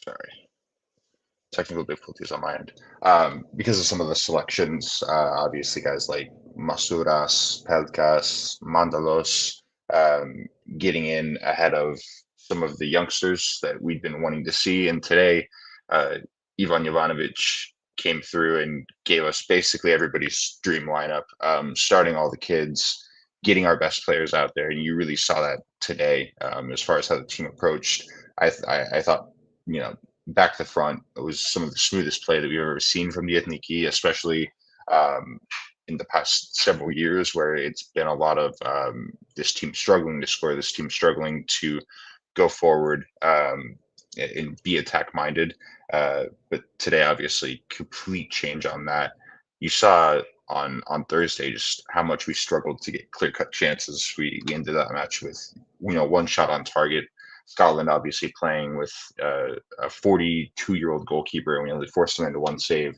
Sorry, technical difficulties on my end. Because of some of the selections, obviously guys like Masuras, Pelkas, Mandalos, um, getting in ahead of some of the youngsters that we'd been wanting to see. And today, uh, Ivan Jovanovic came through and gave us basically everybody's dream lineup, starting all the kids, getting our best players out there. And you really saw that today, as far as how the team approached. I thought, you know, back to front, it was some of the smoothest play that we've ever seen from the Ethniki, especially um, in the past several years, where it's been a lot of this team struggling to score, this team struggling to go forward and be attack minded. But today, obviously, complete change on that. You saw on Thursday just how much we struggled to get clear cut chances. We ended that match with one shot on target. Scotland obviously playing with a 42-year-old goalkeeper, and we only forced him into one save.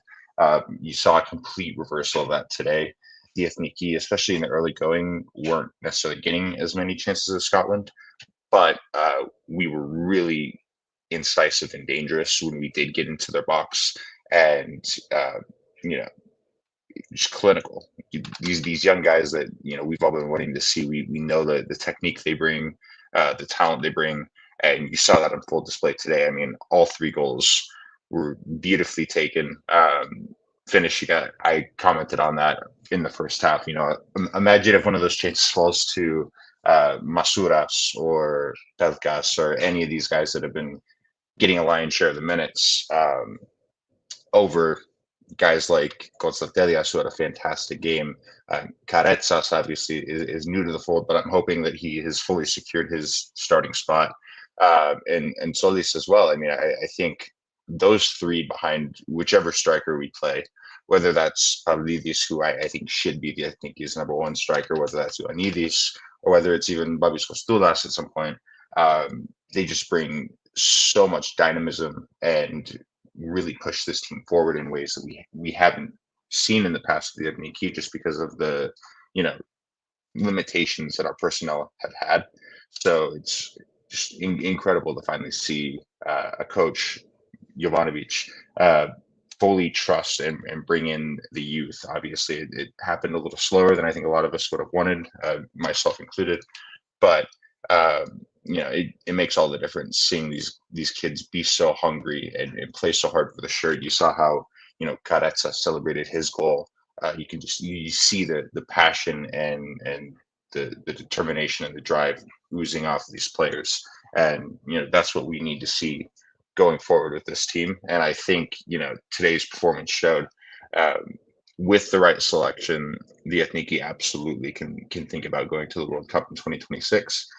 You saw a complete reversal of that today. The Ethniki, especially in the early going, weren't necessarily getting as many chances as Scotland, but we were really incisive and dangerous when we did get into their box, and you know, just clinical. These young guys that we've all been wanting to see. We know the technique they bring, the talent they bring, and you saw that on full display today. I mean, all three goals were beautifully taken. Finish. I commented on that in the first half. Imagine if one of those chances falls to Masuras or Pelkas or any of these guys that have been getting a lion's share of the minutes over guys like Constantelias, who had a fantastic game. Caretsas obviously is new to the fold, but I'm hoping that he has fully secured his starting spot. And Solis as well. I mean, I think those three behind whichever striker we play, whether that's Pavlidis, who I think should be I think he's number one striker, whether that's Ioannidis, or whether it's even Babis Kostulas at some point, they just bring so much dynamism and really push this team forward in ways that we haven't seen in the past with the Ethniki, just because of the you know limitations that our personnel have had. So it's just incredible to finally see a coach, Jovanovic, fully trust and bring in the youth. Obviously, it happened a little slower than I think a lot of us would have wanted, myself included. But it makes all the difference seeing these kids be so hungry and play so hard for the shirt. You saw how Caretza celebrated his goal. You see the passion and the determination and the drive oozing off these players, and that's what we need to see going forward with this team. And I think today's performance showed. With the right selection, the Ethniki absolutely can think about going to the World Cup in 2026.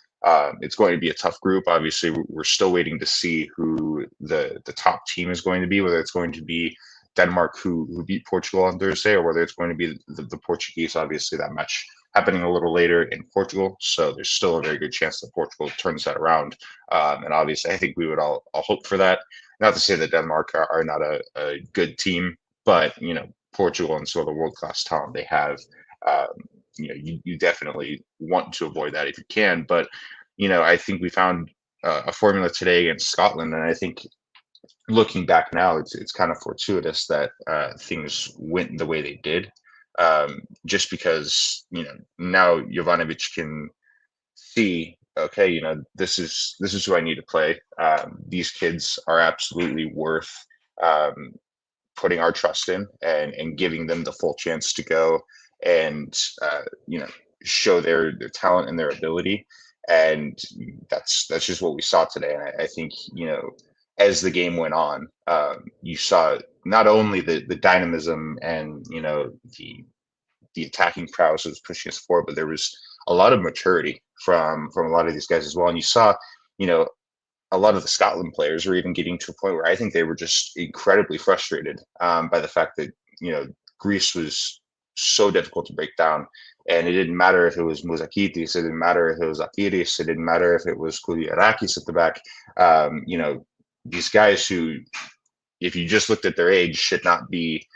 It's going to be a tough group. Obviously, we're still waiting to see who the top team is going to be, whether it's going to be Denmark, who beat Portugal on Thursday, or whether it's going to be the Portuguese. Obviously, that match happening a little later in Portugal, so there's still a very good chance that Portugal turns that around. And obviously, I think we would all hope for that. Not to say that Denmark are not a good team, but Portugal and some of the world class talent they have. Um, you definitely want to avoid that if you can. But I think we found a formula today against Scotland, and I think looking back now, it's kind of fortuitous that things went the way they did, just because now Jovanovic can see, okay, this is who I need to play. These kids are absolutely worth um, putting our trust in and giving them the full chance to go and show their talent and their ability. And that's just what we saw today. And I think as the game went on, you saw not only the dynamism and the attacking prowess was pushing us forward, but there was a lot of maturity from a lot of these guys as well. And you saw, you know, a lot of the Scotland players were even getting to a point where I think they were just incredibly frustrated by the fact that Greece was so difficult to break down, and it didn't matter if it was Mouzakitis, it didn't matter if it was Akiris, it didn't matter if it was Kouliarakis at the back. These guys who, if you just looked at their age, should not be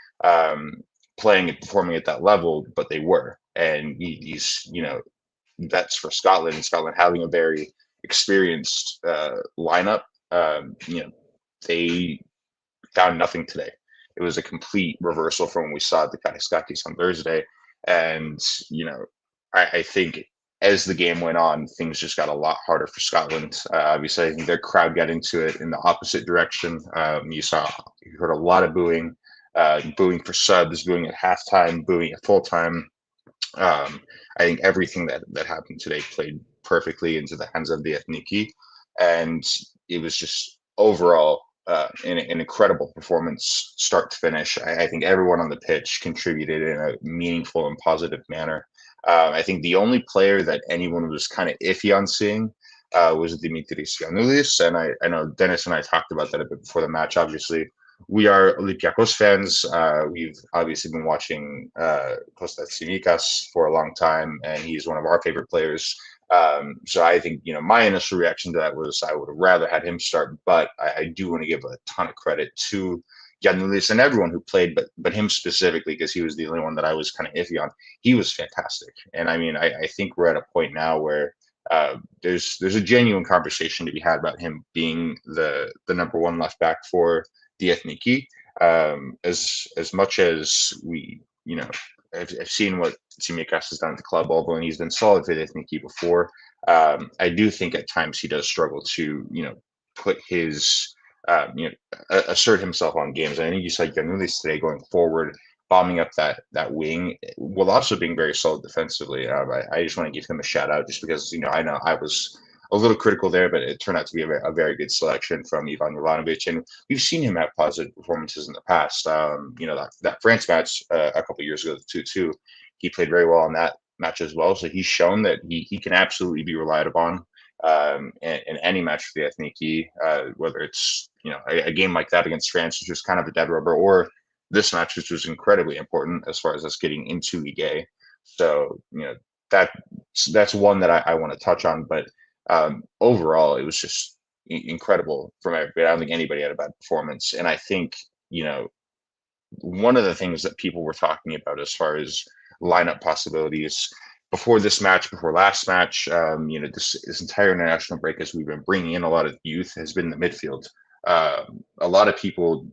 playing and performing at that level, but they were, and these that's for Scotland. Scotland having a very experienced lineup. they found nothing today. It was a complete reversal from when we saw the Kariskakis on Thursday. And, you know, I think as the game went on, things just got a lot harder for Scotland. Obviously, I think their crowd got into it in the opposite direction. You heard a lot of booing, booing for subs, booing at halftime, booing at full time. I think everything that happened today played perfectly into the hands of the Ethniki, and it was just overall an incredible performance, start to finish. I think everyone on the pitch contributed in a meaningful and positive manner. I think the only player that anyone was kind of iffy on seeing was Dimitris Giannoulis, and I know Dennis and I talked about that a bit before the match. Obviously, we are Olympiacos fans. We've obviously been watching Kostas Tsimikas for a long time, and he's one of our favorite players. So I think, you know, my initial reaction to that was I would have rather had him start, but I do want to give a ton of credit to Giannoulis and everyone who played, but him specifically because he was the only one that I was kind of iffy on. He was fantastic, and I mean, I think we're at a point now where there's a genuine conversation to be had about him being the number one left back for the Ethniki. As much as we, you know, I've seen what Tsimikas has done at the club, although he's been solid for the Ethniki before. I do think at times he does struggle to, you know, put his, you know, assert himself on games. And I think you saw Giannoulis today going forward, bombing up that wing, while also being very solid defensively. I just want to give him a shout out just because, you know I was a little critical there, but it turned out to be a very good selection from Ivan Jovanovic, and we've seen him have positive performances in the past. You know, that France match a couple of years ago, the 2-2, he played very well in that match as well. So he's shown that he can absolutely be relied upon in any match for the Ethniki, whether it's, you know, a game like that against France, which was kind of a dead rubber, or this match, which was incredibly important as far as us getting into Ligue A. So, you know, that's one that I want to touch on, but overall, it was just incredible from everybody. I don't think anybody had a bad performance. And I think, you know, one of the things that people were talking about as far as lineup possibilities before this match, before last match, you know, this entire international break, as we've been bringing in a lot of youth, has been the midfield. A lot of people,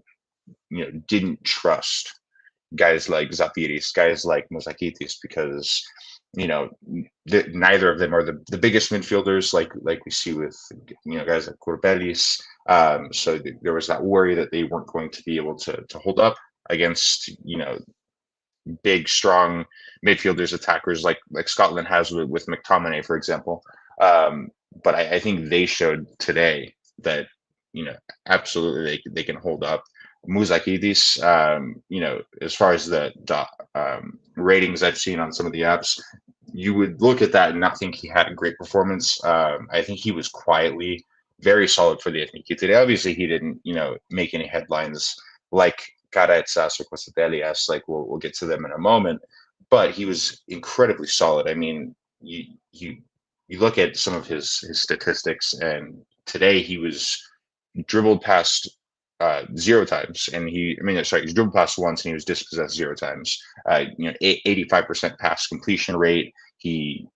you know, didn't trust guys like Zapiris, guys like Mozakitis, because, you know, neither of them are the biggest midfielders like we see with, you know, guys like Courbelis. So there was that worry that they weren't going to be able to hold up against, you know, big, strong midfielders, attackers like Scotland has with McTominay, for example. But I think they showed today that, you know, absolutely they can hold up. Mouzakidis, you know, as far as the ratings I've seen on some of the apps, you would look at that and not think he had a great performance. I think he was quietly very solid for the Ethniki today. Obviously, he didn't, you know, make any headlines like Karetsas or Kostadelias, like we'll get to them in a moment, but he was incredibly solid. I mean, you look at some of his statistics, and today he was dribbled past zero times, and he's dribbled past once, and he was dispossessed zero times. You know, 85% pass completion rate. He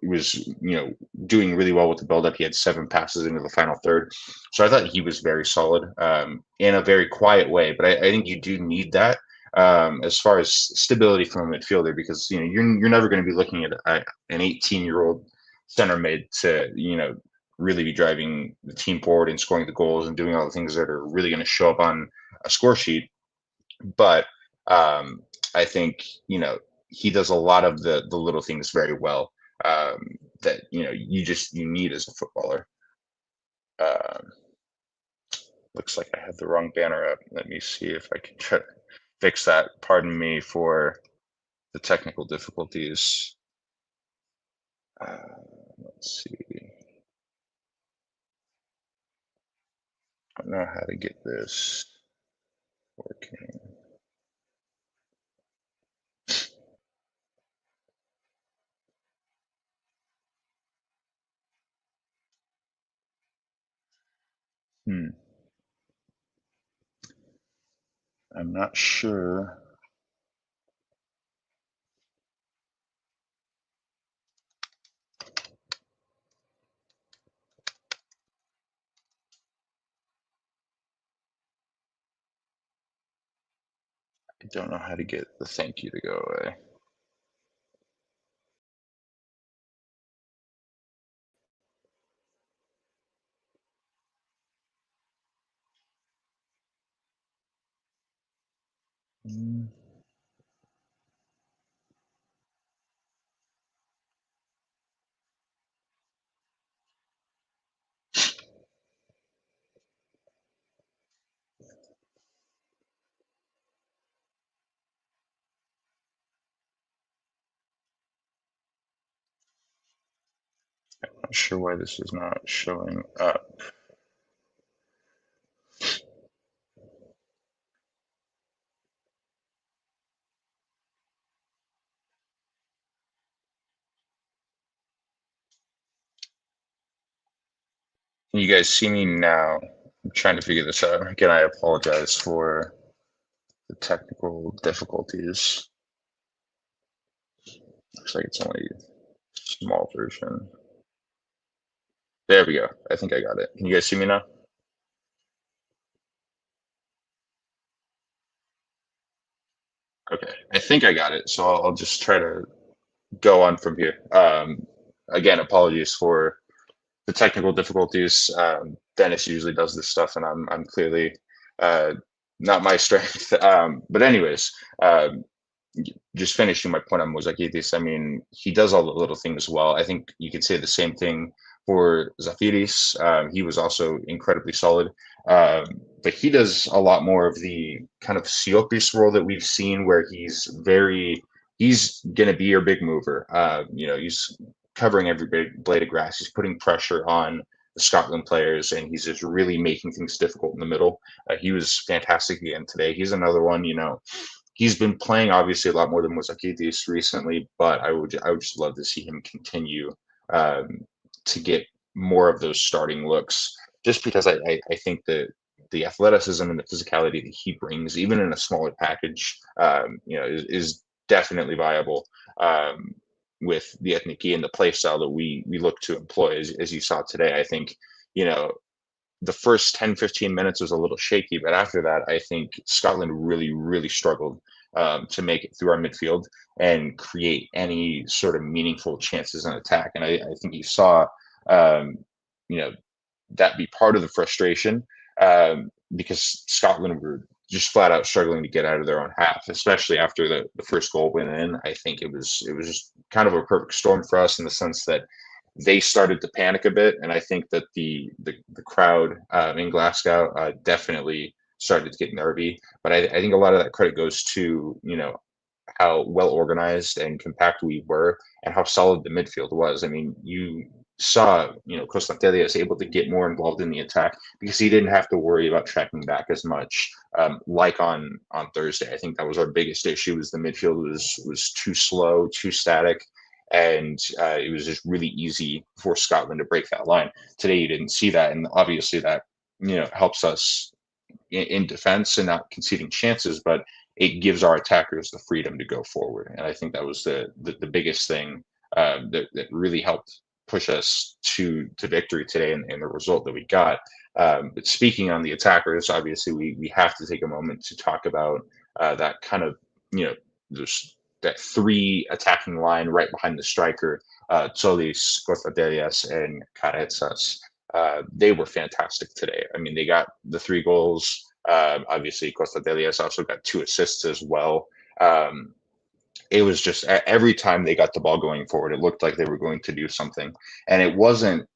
was, you know, doing really well with the build-up. He had 7 passes into the final third, so I thought he was very solid in a very quiet way. But I think you do need that as far as stability from a midfielder, because, you know, you're never going to be looking at an 18-year-old center mid to, you know, really be driving the team forward and scoring the goals and doing all the things that are really going to show up on a score sheet. But I think, you know, he does a lot of the little things very well that, you know, you need as a footballer. Um, Looks like I have the wrong banner up. Let me see if I can try to fix that. Pardon me for the technical difficulties. Let's see. I don't know how to get this working. I'm not sure. Don't know how to get the thank you to go away. Mm, Not sure why this is not showing up. Can you guys see me now? I'm trying to figure this out. Again, I apologize for the technical difficulties. Looks like it's only a small version. There we go. I think I got it. Can you guys see me now? Okay. I think I got it. So I'll just try to go on from here. Again, apologies for the technical difficulties. Dennis usually does this stuff, and I'm clearly uh, not my strength. But anyways, um, just finishing my point on Mozakitis, I mean, he does all the little things well. I think you could say the same thing for Zafiris. He was also incredibly solid. But he does a lot more of the kind of Siopis role that we've seen where he's going to be your big mover. He's covering every big blade of grass. He's putting pressure on the Scotland players, and he's just really making things difficult in the middle. He was fantastic again today. He's another one, he's been playing obviously a lot more than Mozakidis recently, but I would just love to see him continue um, to get more of those starting looks, just because I think that the athleticism and the physicality that he brings, even in a smaller package, is definitely viable with the Ethniki and the play style that we look to employ. As you saw today, I think you know the first 10-15 minutes was a little shaky, but after that, I think Scotland really, really struggled to make it through our midfield and create any sort of meaningful chances in attack. And I think you saw, um, you know, that be part of the frustration because Scotland were just flat out struggling to get out of their own half, especially after the first goal went in. I think it was just kind of a perfect storm for us in the sense that they started to panic a bit, and I think that the crowd in Glasgow definitely started to get nervy. But I think a lot of that credit goes to how well organized and compact we were, and how solid the midfield was. I mean, you saw Constantelia is able to get more involved in the attack because he didn't have to worry about tracking back as much. Like on Thursday, I think that was our biggest issue: was the midfield was too slow, too static, and it was just really easy for Scotland to break that line. Today, you didn't see that, and obviously that helps us in defense and not conceding chances, but it gives our attackers the freedom to go forward. And I think that was the biggest thing that really helped push us to victory today, and the result that we got. But speaking on the attackers, obviously we have to take a moment to talk about that kind of you know there's that three attacking line right behind the striker, Solis, Cortadelias, and Carezas. They were fantastic today. I mean, they got the three goals. Obviously, Costa Delias also got two assists as well. Um, it was just every time they got the ball going forward, it looked like they were going to do something. And it wasn't,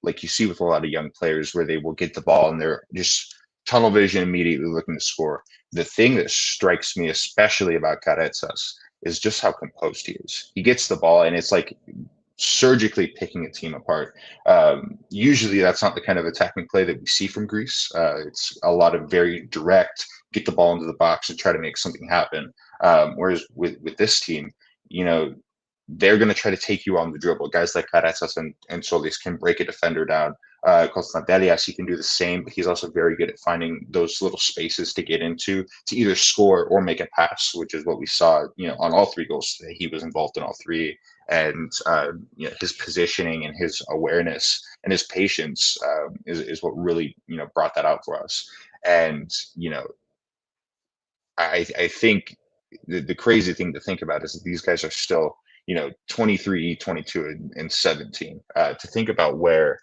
like you see with a lot of young players where they will get the ball and they're just tunnel vision immediately looking to score. The thing that strikes me especially about Carezas is just how composed he is. He gets the ball and it's like surgically picking a team apart. Usually, that's not the kind of attacking play that we see from Greece. It's a lot of very direct, get the ball into the box and try to make something happen. Whereas with this team, you know, they're going to try to take you on the dribble. Guys like Carezas and Solis can break a defender down. Constantelias, he can do the same, but he's also very good at finding those little spaces to get into to either score or make a pass, which is what we saw, on all three goals today. He was involved in all three, and his positioning and his awareness and his patience is what really brought that out for us. And I think the crazy thing to think about is that these guys are still, 23, 22, and 17. To think about where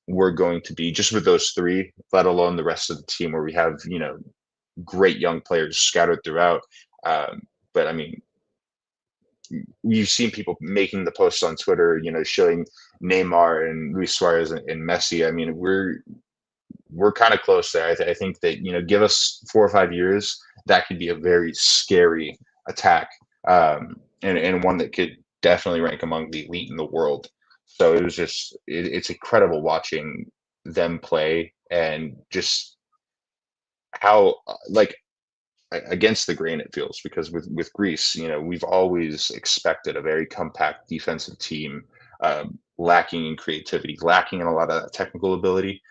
we're going to be just with those three, let alone the rest of the team, where we have, great young players scattered throughout. Um, but I mean, you've seen people making the posts on Twitter, showing Neymar and Luis Suarez and Messi. I mean, we're kind of close there. I think that, give us 4 or 5 years, that could be a very scary attack, and one that could definitely rank among the elite in the world. So it was just it's incredible watching them play, and just how, like, against the grain it feels, because with Greece, we've always expected a very compact defensive team, lacking in creativity, lacking in a lot of technical ability.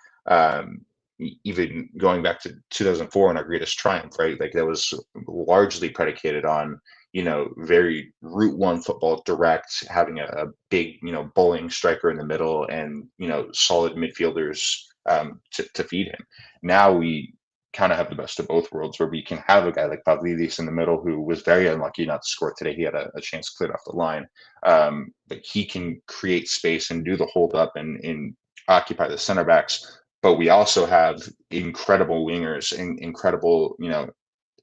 Even going back to 2004 and our greatest triumph, right? Like, that was largely predicated on, very route one football, direct, having a big, bowling striker in the middle, and, solid midfielders, to feed him. Now we kind of have the best of both worlds, where we can have a guy like Pavlidis in the middle, who was very unlucky not to score today. He had a chance cleared off the line, but he can create space and do the hold up, and occupy the center backs. But we also have incredible wingers and incredible,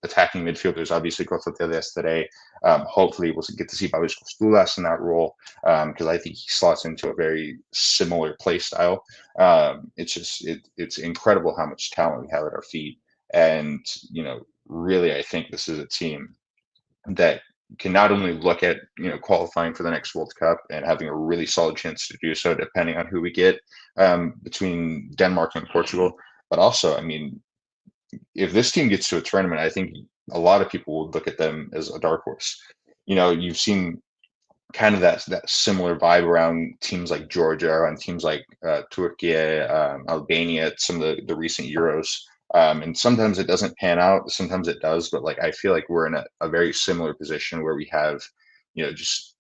attacking midfielders. Obviously, Kostas today. Hopefully, we'll get to see Babis Kostulas in that role, because I think he slots into a very similar play style. It's incredible how much talent we have at our feet, and, really, I think this is a team that can not only look at, qualifying for the next World Cup and having a really solid chance to do so, depending on who we get, between Denmark and Portugal, but also, I mean, if this team gets to a tournament, I think a lot of people will look at them as a dark horse. You've seen kind of that similar vibe around teams like Georgia and teams like Turkey, Albania, some of the recent Euros. And sometimes it doesn't pan out, sometimes it does. But, like, I feel like we're in a very similar position, where we have, just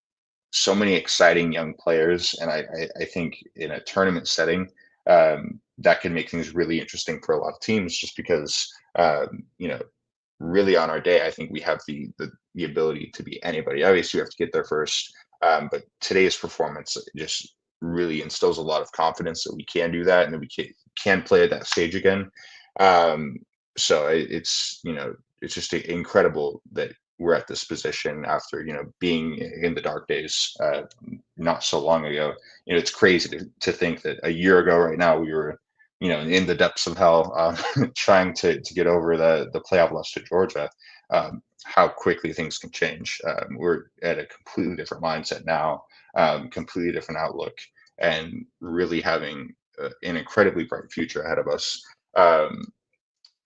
so many exciting young players, and I think in a tournament setting, that can make things really interesting for a lot of teams, just because, really, on our day, I think we have the ability to beat anybody. Obviously, you have to get there first, but today's performance just really instills a lot of confidence that we can do that, and that we can play at that stage again. Um, so it's just incredible that we're at this position after, being in the dark days, not so long ago. It's crazy to think that a year ago right now we were, in the depths of hell, trying to get over the playoff loss to Georgia. How quickly things can change. We're at a completely different mindset now, completely different outlook, and really having an incredibly bright future ahead of us. Um,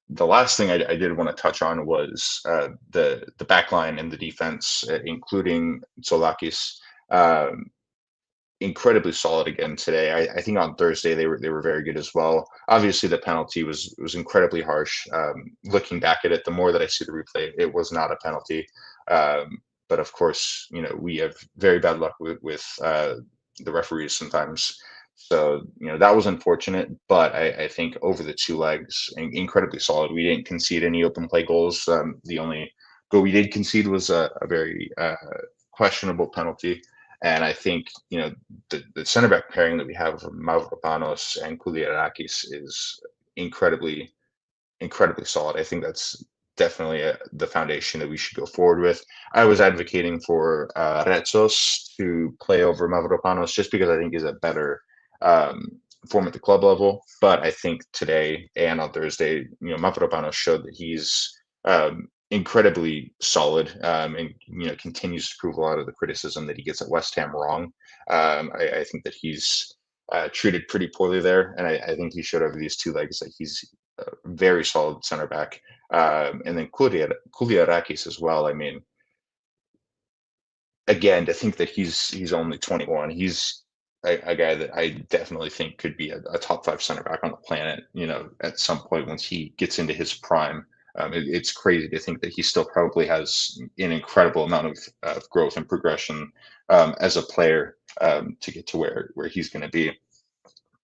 the last thing I did want to touch on was, the back line and the defense, including Tsolakis. Um, Incredibly solid again today. I think on Thursday they were very good as well. Obviously, the penalty was incredibly harsh. Looking back at it, the more that I see the replay, it was not a penalty. But of course, we have very bad luck with the referees sometimes. So, that was unfortunate. But I think over the two legs, incredibly solid. We didn't concede any open play goals. The only goal we did concede was a very questionable penalty. And I think, the center back pairing that we have of Mavropanos and Kouliarakis is incredibly, incredibly solid. I think that's definitely the foundation that we should go forward with. I was advocating for Retsos to play over Mavropanos, just because I think he's a better, form at the club level. But I think today and on Thursday, Mavropanos showed that he's, incredibly solid, and, continues to prove a lot of the criticism that he gets at West Ham wrong. I think that he's, treated pretty poorly there, and I think he showed over these two legs that he's a very solid center back. And then Kouliarakis as well. I mean, again, to think that he's only 21, he's a guy that I definitely think could be a top five center back on the planet. At some point once he gets into his prime. It's crazy to think that he still probably has an incredible amount of growth and progression, as a player, to get to where he's going to be.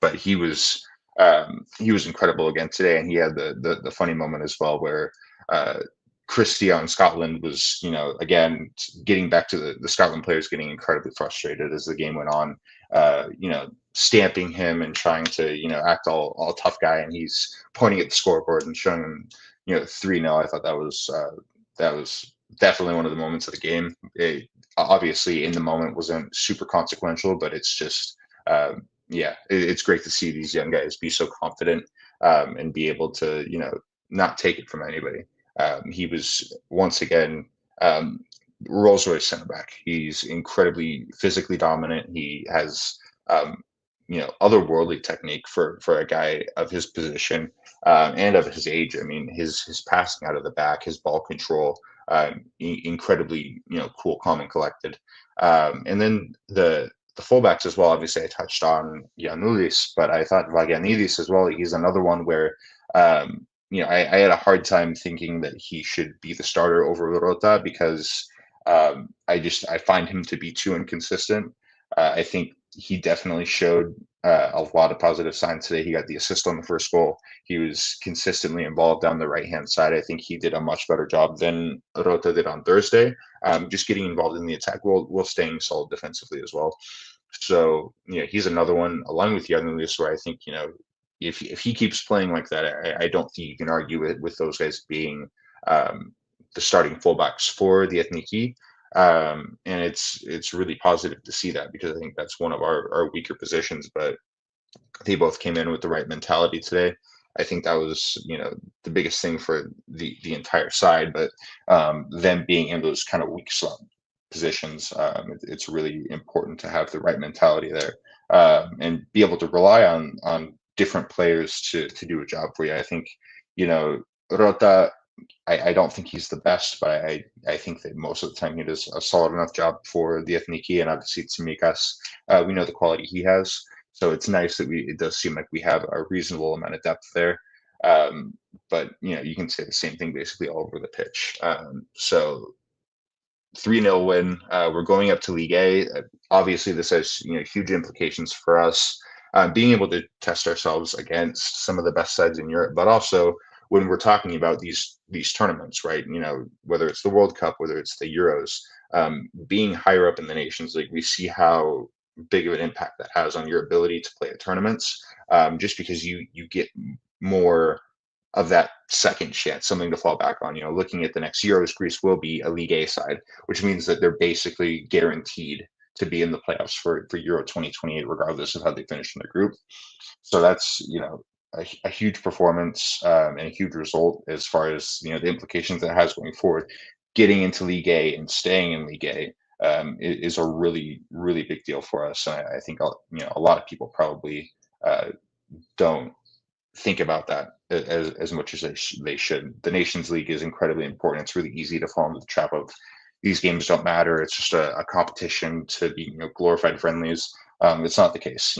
But he was incredible again today, and he had the funny moment as well, where Christie on Scotland was, again, getting back to the Scotland players getting incredibly frustrated as the game went on, stamping him and trying to, act all tough guy. And he's pointing at the scoreboard and showing him, 3-0. I thought that was definitely one of the moments of the game. It obviously in the moment wasn't super consequential, but it's just, yeah, it's great to see these young guys be so confident, and be able to, not take it from anybody. He was once again, Rolls Royce center back. He's incredibly physically dominant. He has, otherworldly technique for a guy of his position, and of his age. I mean, his passing out of the back, his ball control, incredibly, cool, calm, and collected. And then the fullbacks as well. Obviously, I touched on Giannoulis, but I thought Vagianidis as well. He's another one where, I had a hard time thinking that he should be the starter over Rota because, I find him to be too inconsistent. I think he definitely showed a lot of positive signs today. He got the assist on the first goal. He was consistently involved down the right hand side. I think he did a much better job than Rota did on Thursday. Just getting involved in the attack while staying solid defensively as well. So, he's another one along with Giannoulis where I think, if he keeps playing like that, I don't think you can argue with those guys being, the starting fullbacks for the Ethniki. And it's really positive to see that because I think that's one of our weaker positions. But they both came in with the right mentality today. I think that was, the biggest thing for the entire side. But them being in those kind of weak slot positions, it's really important to have the right mentality there, and be able to rely on different players to do a job for you. I think, Rota, I don't think he's the best, but I think that most of the time he does a solid enough job for the Ethniki, and obviously Tsimikas, we know the quality he has. So it's nice that it does seem like we have a reasonable amount of depth there. But you can say the same thing basically all over the pitch. So 3-0 win. We're going up to League A. Obviously, this has huge implications for us. Being able to test ourselves against some of the best sides in Europe, but also when we're talking about these tournaments, right? Whether it's the World Cup, whether it's the Euros, being higher up in the Nations League, we see how big of an impact that has on your ability to play at tournaments. Just because you get more of that second chance, something to fall back on. Looking at the next Euros, Greece will be a League A side, which means that they're basically guaranteed to be in the playoffs for Euro 2028, regardless of how they finish in the group. So that's a huge performance, and a huge result as far as the implications that it has going forward. Getting into League A and staying in League A, is a really big deal for us. And I think a lot of people probably don't think about that as much as they should. The Nations League is incredibly important. It's really easy to fall into the trap of these games don't matter. It's just a competition to be glorified friendlies. It's not the case.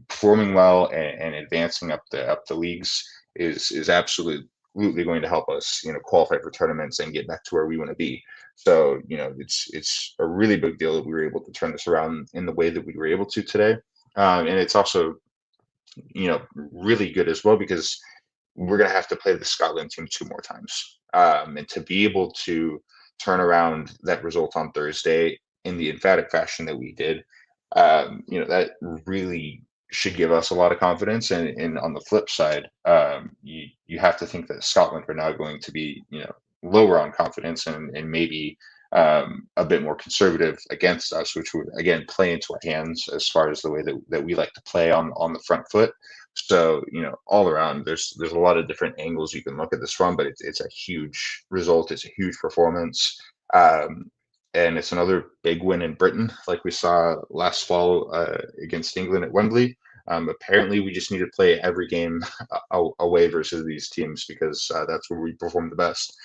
Performing well and advancing up the leagues is absolutely going to help us qualify for tournaments and get back to where we want to be. So it's a really big deal that we were able to turn this around in the way that we were able to today. And it's also really good as well because we're going to have to play the Scotland team 2 more times. And to be able to turn around that result on Thursday in the emphatic fashion that we did, that really should give us a lot of confidence. And on the flip side, you have to think that Scotland are now going to be, lower on confidence and maybe a bit more conservative against us, which would again play into our hands as far as the way that we like to play on the front foot. So all around, there's a lot of different angles you can look at this from, but it's a huge result. It's a huge performance, and it's another big win in Britain, like we saw last fall against England at Wembley. Apparently, we just need to play every game away versus these teams because that's where we perform the best.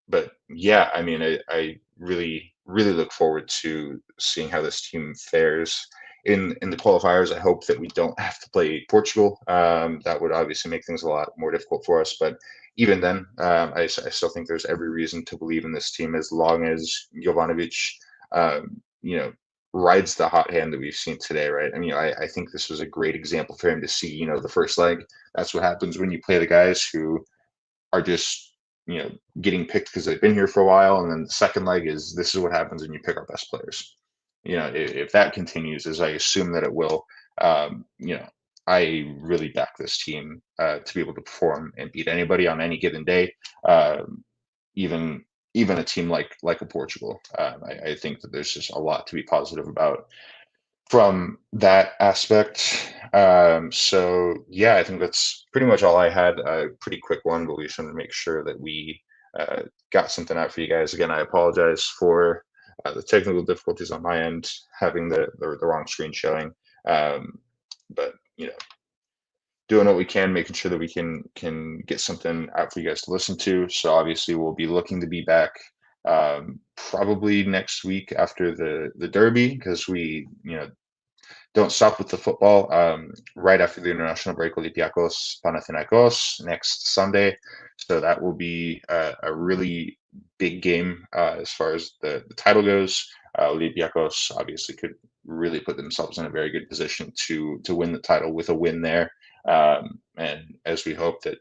But yeah, I mean, I really look forward to seeing how this team fares in the qualifiers. I hope that we don't have to play Portugal. That would obviously make things a lot more difficult for us. But even then, I still think there's every reason to believe in this team as long as Jovanovic, rides the hot hand that we've seen today, right? I mean, I think this was a great example for him to see, the first leg. That's what happens when you play the guys who are just getting picked because they've been here for a while, and then the second leg is this is what happens when you pick our best players. If that continues, as I assume that it will, I really back this team to be able to perform and beat anybody on any given day, even even a team like a Portugal. I think that there's just a lot to be positive about from that aspect. So yeah, I think that's pretty much all I had. A pretty quick one, but we just wanted to make sure that we got something out for you guys. Again, I apologize for the technical difficulties on my end, having the wrong screen showing. But doing what we can, making sure that we can get something out for you guys to listen to. So obviously, we'll be looking to be back probably next week after the Derby, because we don't stop with the football. Right after the international break, Olympiacos Panathinaikos next Sunday. So that will be a really big game as far as the title goes. Olympiacos obviously could really put themselves in a very good position to win the title with a win there. And as we hope that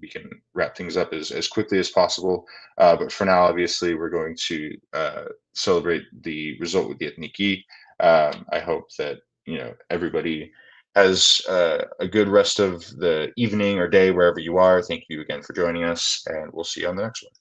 we can wrap things up as quickly as possible. But for now, obviously, we're going to celebrate the result with the Ethniki. I hope that everybody has a good rest of the evening or day wherever you are. Thank you again for joining us, and we'll see you on the next one.